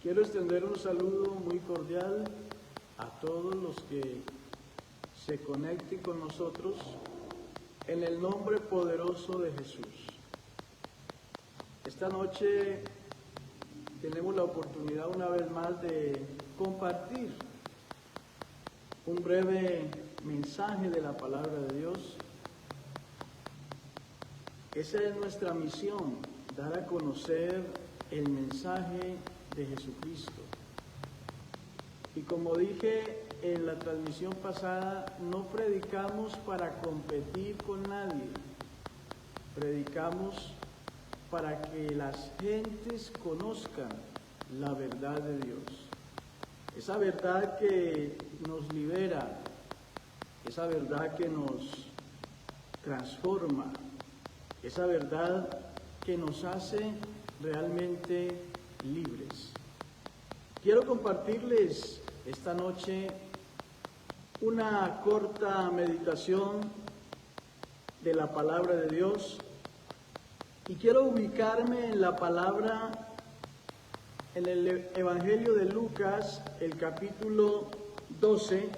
Quiero extender un saludo muy cordial a todos los que se conecten con nosotros en el nombre poderoso de Jesús. Esta noche tenemos la oportunidad una vez más de compartir un breve mensaje de la palabra de Dios. Esa es nuestra misión, dar a conocer el mensaje de Jesucristo. Y como dije en la transmisión pasada, no predicamos para competir con nadie, predicamos para que las gentes conozcan la verdad de Dios. Esa verdad que nos libera, esa verdad que nos transforma, esa verdad que nos hace realmente libres. Quiero compartirles esta noche una corta meditación de la palabra de Dios y quiero ubicarme en la palabra en el Evangelio de Lucas, el capítulo 12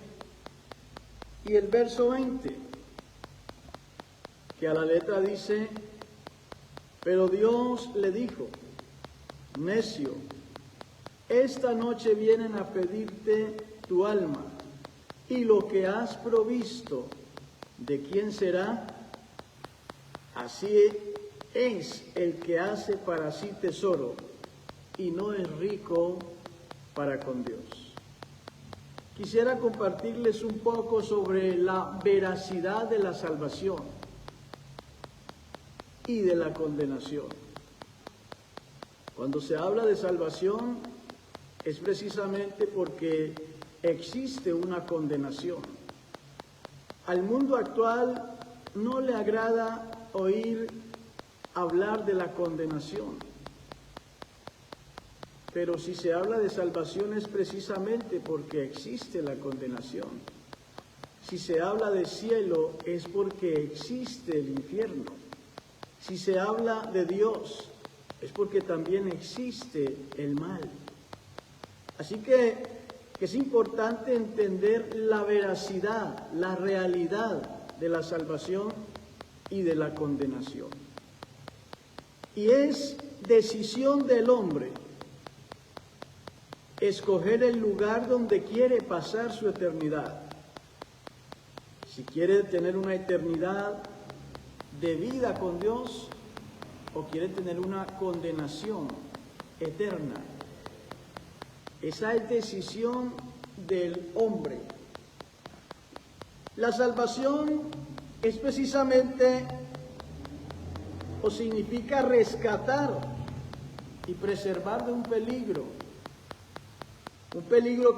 y el verso 20, que a la letra dice: pero Dios le dijo, necio, esta noche vienen a pedirte tu alma, y lo que has provisto, ¿de quién será? Así es el que hace para sí tesoro, y no es rico para con Dios. Quisiera compartirles un poco sobre la veracidad de la salvación y de la condenación. Cuando se habla de salvación es precisamente porque existe una condenación. Al mundo actual no le agrada oír hablar de la condenación, pero si se habla de salvación es precisamente porque existe la condenación. Si se habla de cielo es porque existe el infierno. Si se habla de Dios, es porque también existe el mal. Así que es importante entender la veracidad, la realidad de la salvación y de la condenación. Y es decisión del hombre escoger el lugar donde quiere pasar su eternidad. Si quiere tener una eternidad de vida con Dios o quiere tener una condenación eterna. Esa es decisión del hombre. La salvación es precisamente o significa rescatar y preservar de un peligro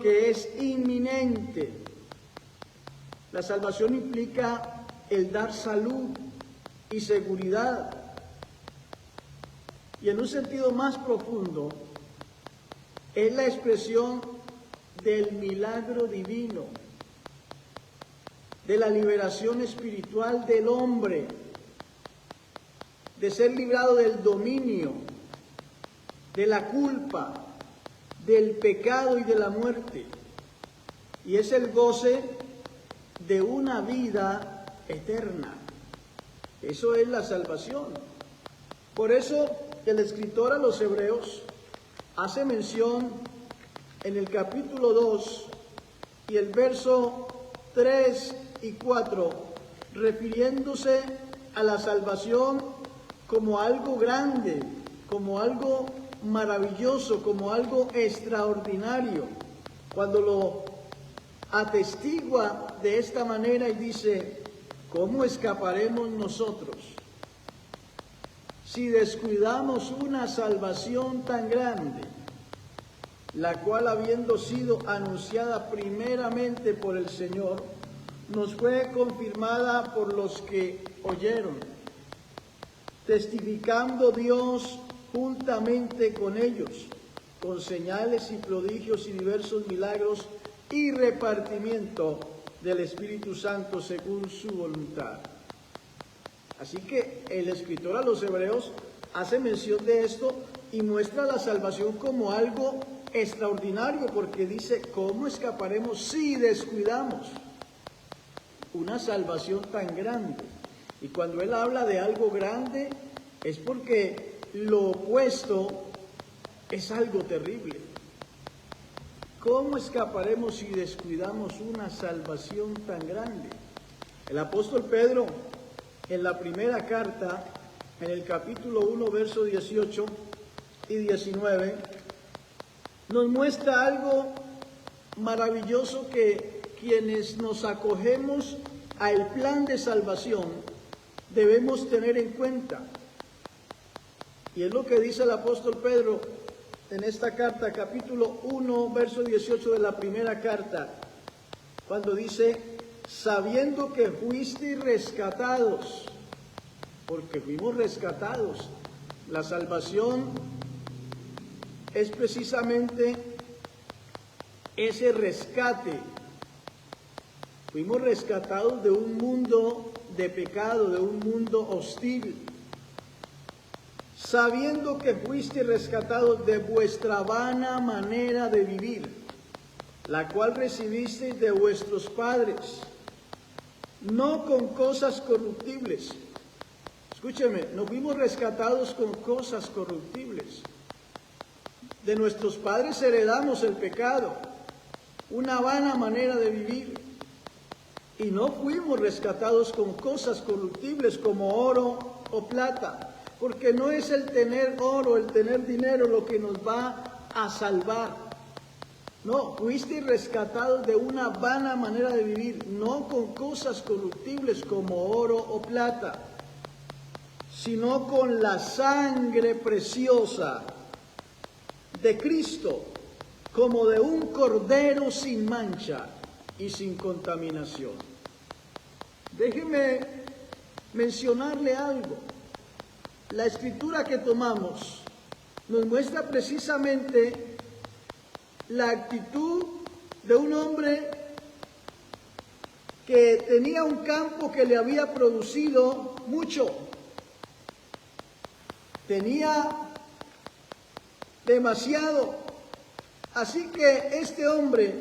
que es inminente. La salvación implica el dar salud y seguridad. Y en un sentido más profundo, es la expresión del milagro divino, de la liberación espiritual del hombre, de ser librado del dominio, de la culpa, del pecado y de la muerte. Y es el goce de una vida eterna. Eso es la salvación. Por eso el escritor a los Hebreos hace mención en el capítulo 2 y el verso 3 y 4, refiriéndose a la salvación como algo grande, como algo maravilloso, como algo extraordinario. Cuando lo atestigua de esta manera y dice: ¿cómo escaparemos nosotros si descuidamos una salvación tan grande, la cual, habiendo sido anunciada primeramente por el Señor, nos fue confirmada por los que oyeron, testificando Dios juntamente con ellos, con señales y prodigios y diversos milagros y repartimiento del Espíritu Santo según su voluntad? Así que el escritor a los Hebreos hace mención de esto y muestra la salvación como algo extraordinario porque dice, ¿cómo escaparemos si descuidamos una salvación tan grande? Y cuando él habla de algo grande, es porque lo opuesto es algo terrible. ¿Cómo escaparemos si descuidamos una salvación tan grande? El apóstol Pedro, en la primera carta, en el capítulo 1, versos 18 y 19, nos muestra algo maravilloso que quienes nos acogemos al plan de salvación debemos tener en cuenta. Y es lo que dice el apóstol Pedro en esta carta, capítulo 1, verso 18 de la primera carta, cuando dice, sabiendo que fuisteis rescatados, porque fuimos rescatados. La salvación es precisamente ese rescate. Fuimos rescatados de un mundo de pecado, de un mundo hostil. Sabiendo que fuisteis rescatados de vuestra vana manera de vivir, la cual recibisteis de vuestros padres, no con cosas corruptibles. Escúcheme, no fuimos rescatados con cosas corruptibles. De nuestros padres heredamos el pecado, una vana manera de vivir. Y no fuimos rescatados con cosas corruptibles como oro o plata, porque no es el tener oro, el tener dinero lo que nos va a salvar. No, fuiste rescatados de una vana manera de vivir, no con cosas corruptibles como oro o plata, sino con la sangre preciosa de Cristo, como de un cordero sin mancha y sin contaminación. Déjeme mencionarle algo. La escritura que tomamos nos muestra precisamente la actitud de un hombre que tenía un campo que le había producido mucho. Tenía demasiado. Así que este hombre,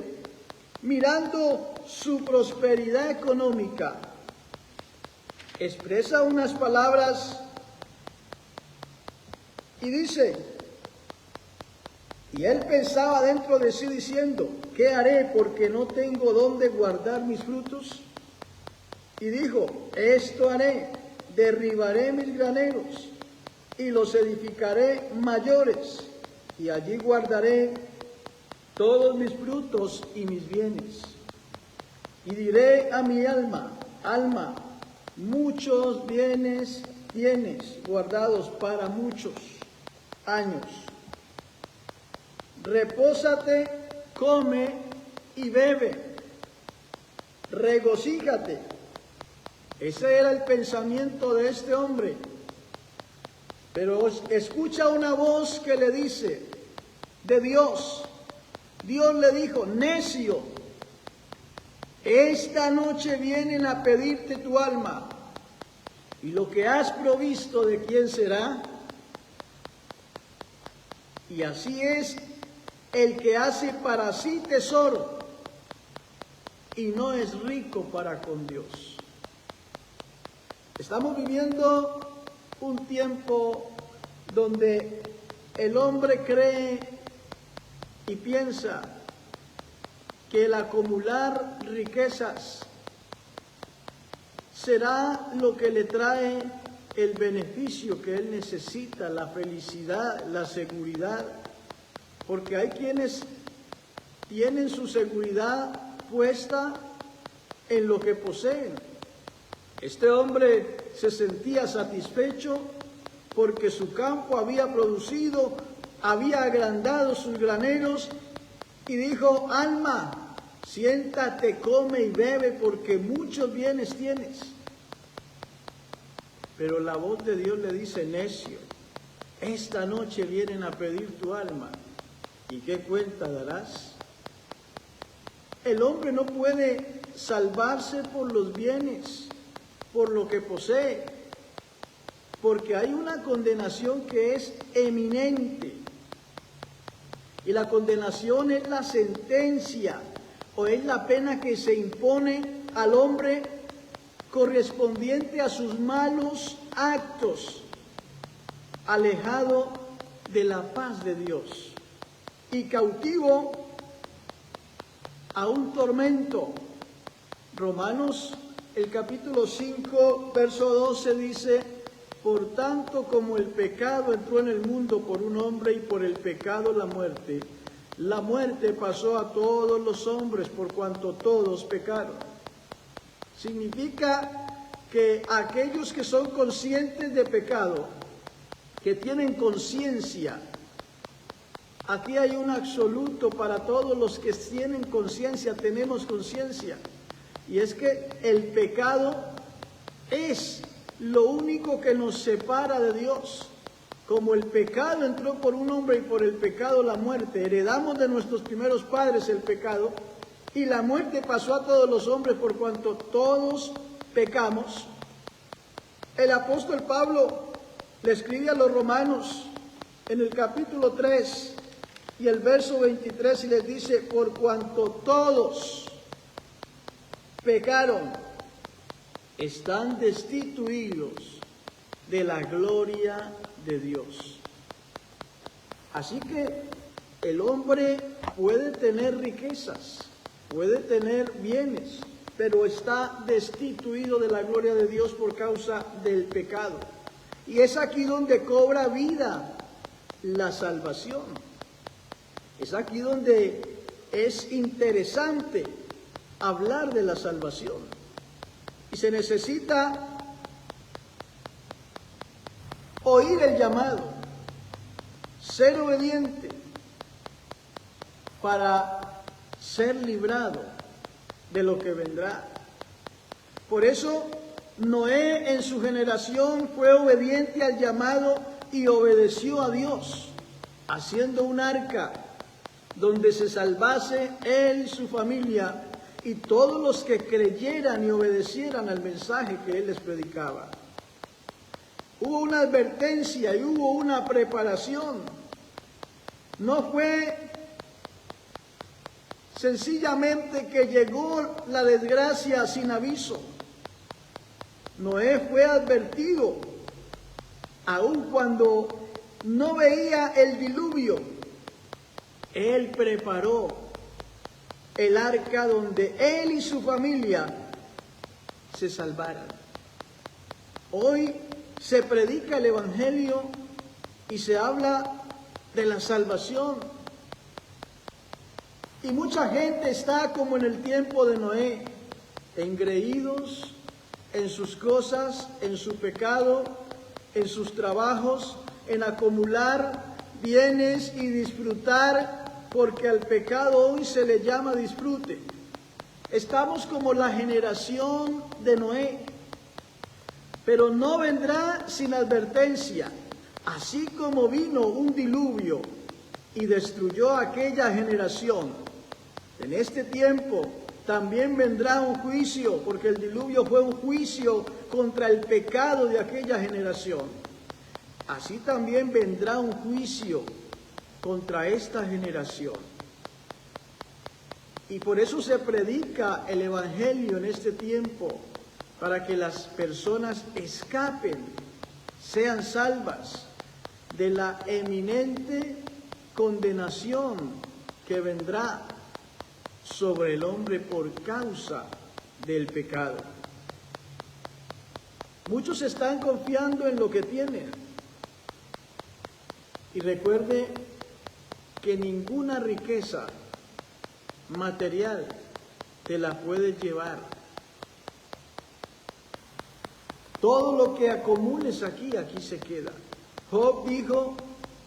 mirando su prosperidad económica, expresa unas palabras y dice, y él pensaba dentro de sí diciendo, ¿qué haré porque no tengo dónde guardar mis frutos? Y dijo, esto haré, derribaré mis graneros y los edificaré mayores, y allí guardaré todos mis frutos y mis bienes. Y diré a mi alma, alma, muchos bienes tienes guardados para muchos años. Repósate, come y bebe. Regocíjate. Ese era el pensamiento de este hombre. Pero escucha una voz que le dice, de Dios. Dios le dijo, necio, esta noche vienen a pedirte tu alma, y lo que has provisto, ¿de quién será? Y así es el que hace para sí tesoro y no es rico para con Dios. Estamos viviendo un tiempo donde el hombre cree y piensa que el acumular riquezas será lo que le trae el beneficio que él necesita, la felicidad, la seguridad, porque hay quienes tienen su seguridad puesta en lo que poseen. Este hombre se sentía satisfecho porque su campo había producido, había agrandado sus graneros y dijo, alma, siéntate, come y bebe porque muchos bienes tienes. Pero la voz de Dios le dice, necio, esta noche vienen a pedir tu alma, ¿y qué cuenta darás? El hombre no puede salvarse por los bienes, por lo que posee, porque hay una condenación que es eminente. Y la condenación es la sentencia o es la pena que se impone al hombre correspondiente a sus malos actos, alejado de la paz de Dios y cautivo a un tormento. Romanos, el capítulo 5, verso 12 dice: por tanto, como el pecado entró en el mundo por un hombre y por el pecado la muerte pasó a todos los hombres por cuanto todos pecaron. Significa que aquellos que son conscientes de pecado, que tienen conciencia, aquí hay un absoluto para todos los que tienen conciencia, tenemos conciencia, y es que el pecado es lo único que nos separa de Dios. Como el pecado entró por un hombre y por el pecado la muerte, heredamos de nuestros primeros padres el pecado, y la muerte pasó a todos los hombres por cuanto todos pecamos. El apóstol Pablo le escribe a los romanos en el capítulo 3 y el verso 23 y les dice: por cuanto todos pecaron, están destituidos de la gloria de Dios. Así que el hombre puede tener riquezas, puede tener bienes, pero está destituido de la gloria de Dios por causa del pecado. Y es aquí donde cobra vida la salvación. Es aquí donde es interesante hablar de la salvación. Y se necesita oír el llamado, ser obediente para ser librado de lo que vendrá. Por eso Noé en su generación fue obediente al llamado y obedeció a Dios, haciendo un arca donde se salvase él y su familia y todos los que creyeran y obedecieran al mensaje que él les predicaba. Hubo una advertencia y hubo una preparación. No fue sencillamente que llegó la desgracia sin aviso. Noé fue advertido, aun cuando no veía el diluvio. Él preparó el arca donde él y su familia se salvaran. Hoy se predica el Evangelio y se habla de la salvación. Y mucha gente está como en el tiempo de Noé, engreídos en sus cosas, en su pecado, en sus trabajos, en acumular bienes y disfrutar, porque al pecado hoy se le llama disfrute. Estamos como la generación de Noé, pero no vendrá sin advertencia. Así como vino un diluvio y destruyó aquella generación, en este tiempo también vendrá un juicio, porque el diluvio fue un juicio contra el pecado de aquella generación. Así también vendrá un juicio contra esta generación. Y por eso se predica el Evangelio en este tiempo, para que las personas escapen, sean salvas de la eminente condenación que vendrá sobre el hombre por causa del pecado. Muchos están confiando en lo que tienen. Y recuerde que ninguna riqueza material te la puedes llevar. Todo lo que acumules aquí, aquí se queda. Job dijo: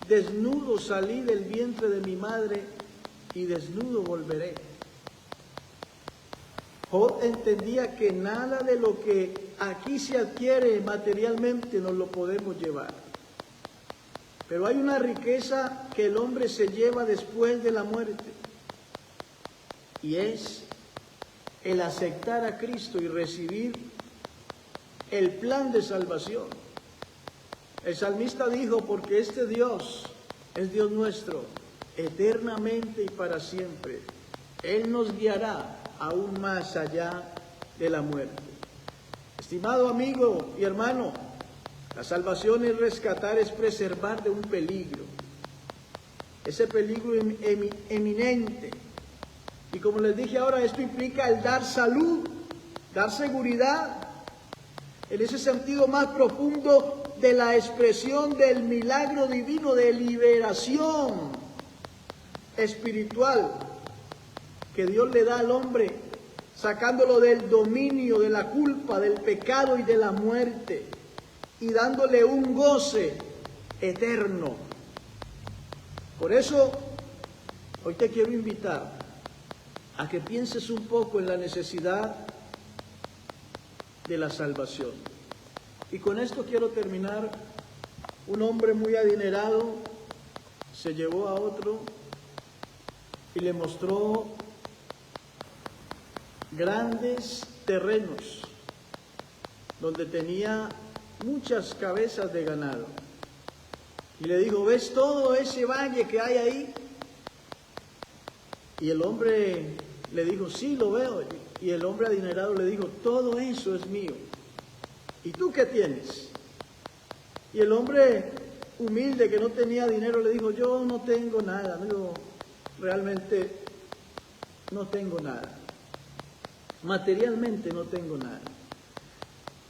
desnudo salí del vientre de mi madre y desnudo volveré. Job entendía que nada de lo que aquí se adquiere materialmente nos lo podemos llevar. Pero hay una riqueza que el hombre se lleva después de la muerte, y es el aceptar a Cristo y recibir el plan de salvación. El salmista dijo: porque este Dios es Dios nuestro, eternamente y para siempre. Él nos guiará aún más allá de la muerte. Estimado amigo y hermano, la salvación es rescatar, es preservar de un peligro. Ese peligro eminente. Y como les dije ahora, esto implica el dar salud, dar seguridad, en ese sentido más profundo de la expresión del milagro divino de liberación espiritual que Dios le da al hombre, sacándolo del dominio, de la culpa, del pecado y de la muerte, y dándole un goce eterno. Por eso, hoy te quiero invitar a que pienses un poco en la necesidad de la salvación. Y con esto quiero terminar. Un hombre muy adinerado se llevó a otro y le mostró grandes terrenos donde tenía muchas cabezas de ganado. Y le dijo, ¿ves todo ese valle que hay ahí? Y el hombre le dijo, sí, lo veo. Y el hombre adinerado le dijo, todo eso es mío. ¿Y tú qué tienes? Y el hombre humilde que no tenía dinero le dijo, yo no tengo nada, amigo, realmente no tengo nada. Materialmente no tengo nada.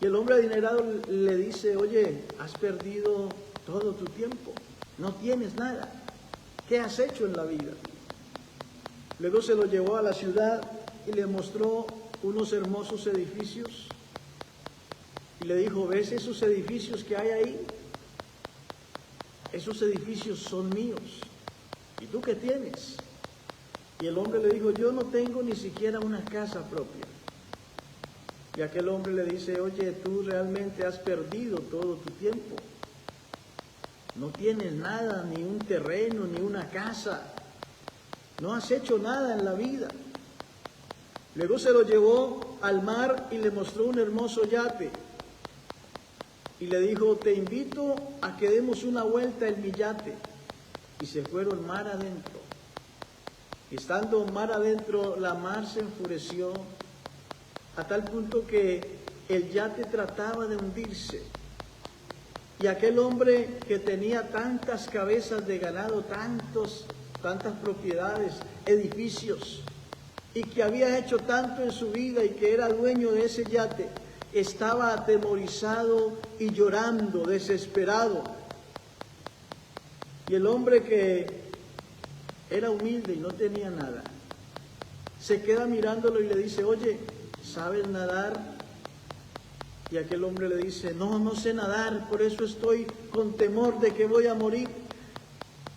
Y el hombre adinerado le dice, oye, has perdido todo tu tiempo, no tienes nada. ¿Qué has hecho en la vida? Luego se lo llevó a la ciudad y le mostró unos hermosos edificios. Y le dijo, ¿ves esos edificios que hay ahí? Esos edificios son míos. ¿Y tú qué tienes? Y el hombre le dijo, yo no tengo ni siquiera una casa propia. Y aquel hombre le dice, oye, tú realmente has perdido todo tu tiempo. No tienes nada, ni un terreno, ni una casa. No has hecho nada en la vida. Luego se lo llevó al mar y le mostró un hermoso yate. Y le dijo, te invito a que demos una vuelta en mi yate. Y se fueron mar adentro. Estando mar adentro, la mar se enfureció a tal punto que el yate trataba de hundirse. Y aquel hombre que tenía tantas cabezas de ganado, tantas propiedades, edificios, y que había hecho tanto en su vida y que era dueño de ese yate, estaba atemorizado y llorando, desesperado. Y el hombre que era humilde y no tenía nada, se queda mirándolo y le dice, oye, ¿sabes nadar? Y aquel hombre le dice, no, no sé nadar, por eso estoy con temor de que voy a morir.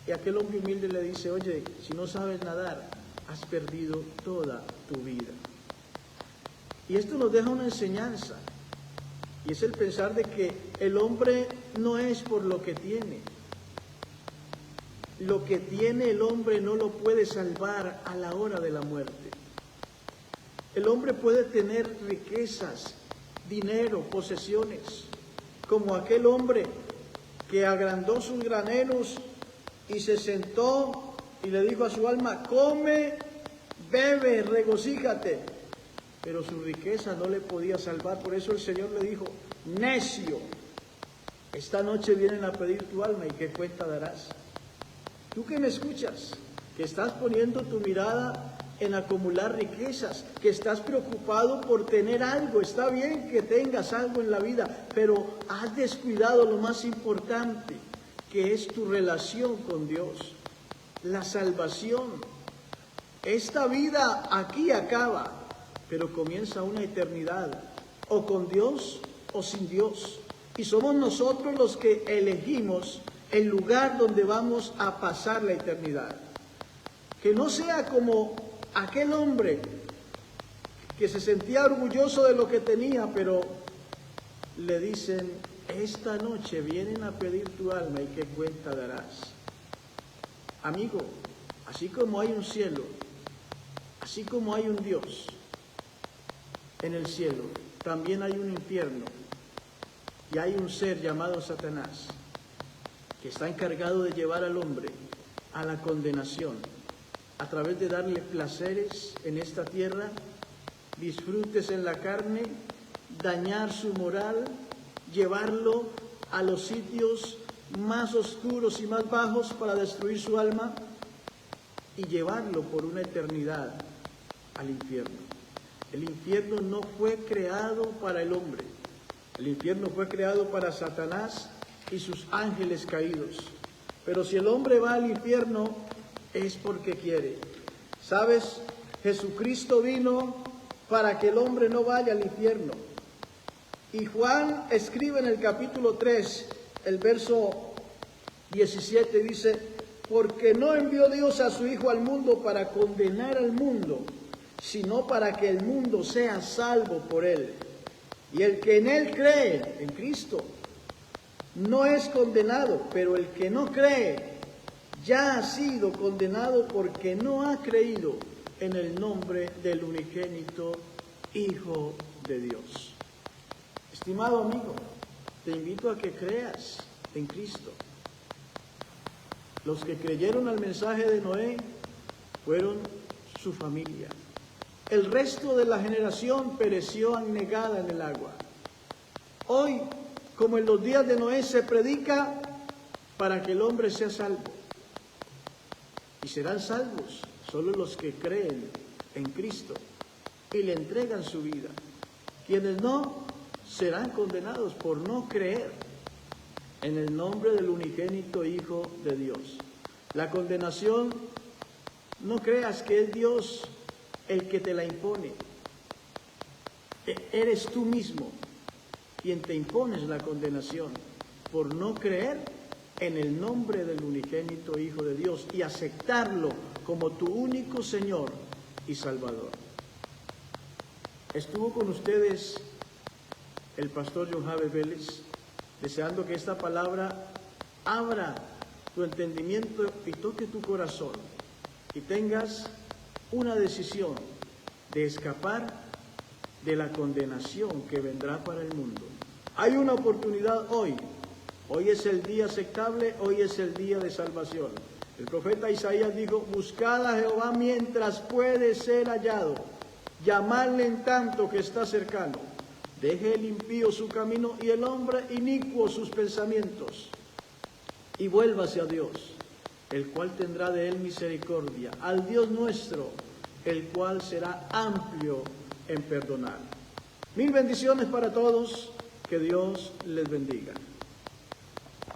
Y aquel hombre humilde le dice, oye, si no sabes nadar, has perdido toda tu vida. Y esto nos deja una enseñanza, y es el pensar de que el hombre no es por lo que tiene. Lo que tiene el hombre no lo puede salvar a la hora de la muerte. El hombre puede tener riquezas, dinero, posesiones, como aquel hombre que agrandó sus graneros y se sentó y le dijo a su alma, come, bebe, regocíjate. Pero su riqueza no le podía salvar. Por eso el Señor le dijo, necio, esta noche vienen a pedir tu alma y ¿qué cuenta darás? Tú que me escuchas, que estás poniendo tu mirada en acumular riquezas, que estás preocupado por tener algo. Está bien que tengas algo en la vida, pero has descuidado lo más importante, que es tu relación con Dios, la salvación. Esta vida aquí acaba, pero comienza una eternidad, o con Dios o sin Dios. Y somos nosotros los que elegimos el lugar donde vamos a pasar la eternidad. Que no sea como aquel hombre que se sentía orgulloso de lo que tenía, pero le dicen, esta noche vienen a pedir tu alma y qué cuenta darás. Amigo, así como hay un cielo, así como hay un Dios en el cielo, también hay un infierno y hay un ser llamado Satanás que está encargado de llevar al hombre a la condenación a través de darle placeres en esta tierra, disfrutes en la carne, dañar su moral, llevarlo a los sitios más oscuros y más bajos para destruir su alma y llevarlo por una eternidad al infierno. El infierno no fue creado para el hombre. El infierno fue creado para Satanás y sus ángeles caídos. Pero si el hombre va al infierno es porque quiere. ¿Sabes? Jesucristo vino para que el hombre no vaya al infierno. Y Juan escribe en el capítulo 3, el verso 17, dice: porque no envió Dios a su Hijo al mundo para condenar al mundo, sino para que el mundo sea salvo por él. Y el que en él cree, en Cristo, no es condenado, pero el que no cree ya ha sido condenado porque no ha creído en el nombre del unigénito Hijo de Dios. Estimado amigo, te invito a que creas en Cristo. Los que creyeron al mensaje de Noé fueron su familia. El resto de la generación pereció anegada en el agua. Hoy, como en los días de Noé, se predica para que el hombre sea salvo. Y serán salvos solo los que creen en Cristo y le entregan su vida. Quienes no, serán condenados por no creer en el nombre del unigénito Hijo de Dios. La condenación, no creas que es Dios el que te la impone. Eres tú mismo quien te impones la condenación por no creer en el nombre del unigénito Hijo de Dios y aceptarlo como tu único Señor y Salvador. Estuvo con ustedes el pastor John Javes Vélez, deseando que esta palabra abra tu entendimiento y toque tu corazón y tengas una decisión de escapar de la condenación que vendrá para el mundo. Hay una oportunidad hoy. Hoy es el día aceptable, hoy es el día de salvación. El profeta Isaías dijo: buscad a Jehová mientras puede ser hallado, llamadle en tanto que está cercano. Deje el impío su camino y el hombre inicuo sus pensamientos, y vuélvase a Dios, el cual tendrá de él misericordia, al Dios nuestro, el cual será amplio en perdonar. Mil bendiciones para todos, que Dios les bendiga.